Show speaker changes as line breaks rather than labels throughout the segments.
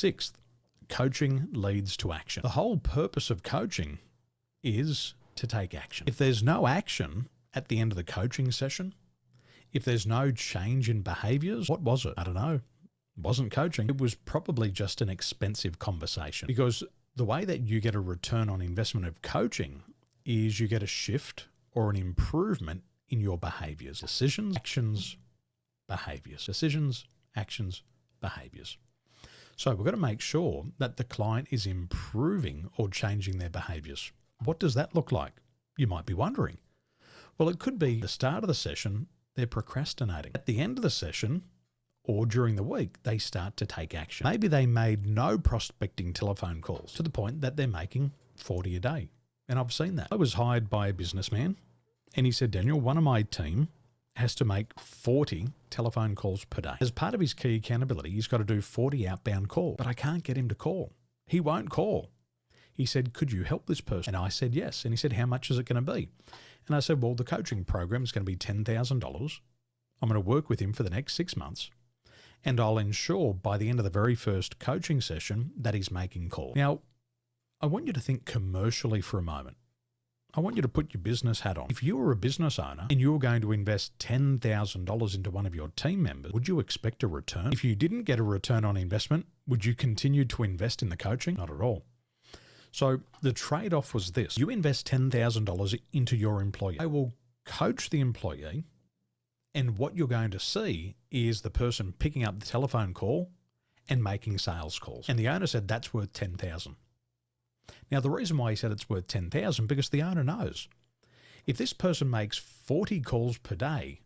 Sixth, coaching leads to action. The whole purpose of coaching is to take action. If there's no action at the end of the coaching session, if there's no change in behaviors, what was it? I don't know. It wasn't coaching. It was probably just an expensive conversation, because the way that you get a return on investment of coaching is you get a shift or an improvement in your behaviors. Decisions, actions, behaviors. Decisions, actions, behaviors. So we've got to make sure that the client is improving or changing their behaviors. What does that look like? You might be wondering. Well, it could be the start of the session, they're procrastinating. At the end of the session or during the week, they start to take action. Maybe they made no prospecting telephone calls to the point that they're making 40 a day. And I've seen that. I was hired by a businessman and he said, Daniel, one of my team has to make 40 telephone calls per day. As part of his key accountability, he's got to do 40 outbound calls, but I can't get him to call. He won't call. He said, could you help this person? And I said, yes. And he said, how much is it going to be? And I said, well, the coaching program is going to be $10,000. I'm going to work with him for the next 6 months. And I'll ensure by the end of the very first coaching session that he's making calls. Now, I want you to think commercially for a moment. I want you to put your business hat on. If you were a business owner and you were going to invest $10,000 into one of your team members, would you expect a return? If you didn't get a return on investment, would you continue to invest in the coaching? Not at all. So the trade-off was this. You invest $10,000 into your employee. They will coach the employee, and what you're going to see is the person picking up the telephone call and making sales calls. And the owner said that's worth $10,000. Now, the reason why he said it's worth $10,000, because the owner knows if this person makes 40 calls per day,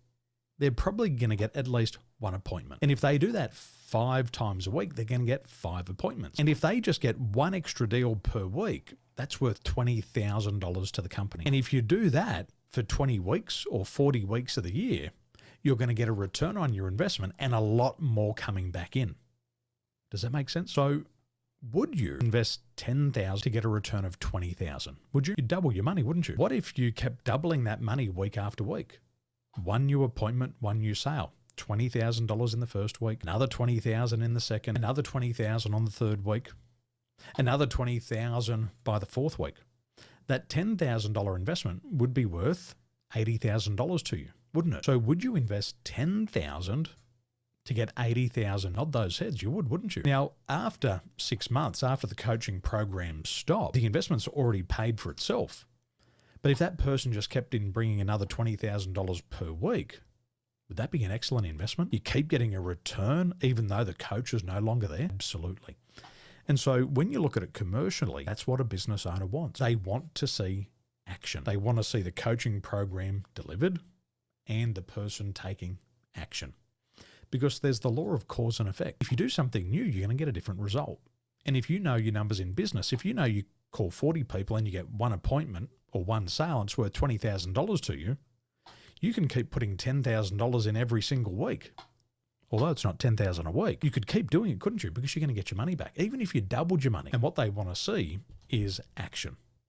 they're probably going to get at least one appointment. And if they do that 5 times a week, they're going to get 5 appointments. And if they just get one extra deal per week, that's worth $20,000 to the company. And if you do that for 20 weeks or 40 weeks of the year, you're going to get a return on your investment and a lot more coming back in. Does that make sense? So would you invest $10,000 to get a return of $20,000? Would you? You'd double your money, wouldn't you? What if you kept doubling that money week after week? One new appointment, one new sale. $20,000 in the first week, another $20,000 in the second, another $20,000 on the third week, another $20,000 by the fourth week. That $10,000 investment would be worth $80,000 to you, wouldn't it? So would you invest $10,000 to get $80,000? Nod those heads, you would, wouldn't you? Now, after 6 months, after the coaching program stopped, the investment's already paid for itself. But if that person just kept in bringing another $20,000 per week, would that be an excellent investment? You keep getting a return even though the coach is no longer there? Absolutely. And so when you look at it commercially, that's what a business owner wants. They want to see action. They want to see the coaching program delivered and the person taking action. Because there's the law of cause and effect. If you do something new, you're going to get a different result. And if you know your numbers in business, if you know you call 40 people and you get one appointment or one sale and it's worth $20,000 to you, you can keep putting $10,000 in every single week. Although it's not $10,000 a week, you could keep doing it, couldn't you? Because you're going to get your money back, even if you doubled your money. And what they want to see is action.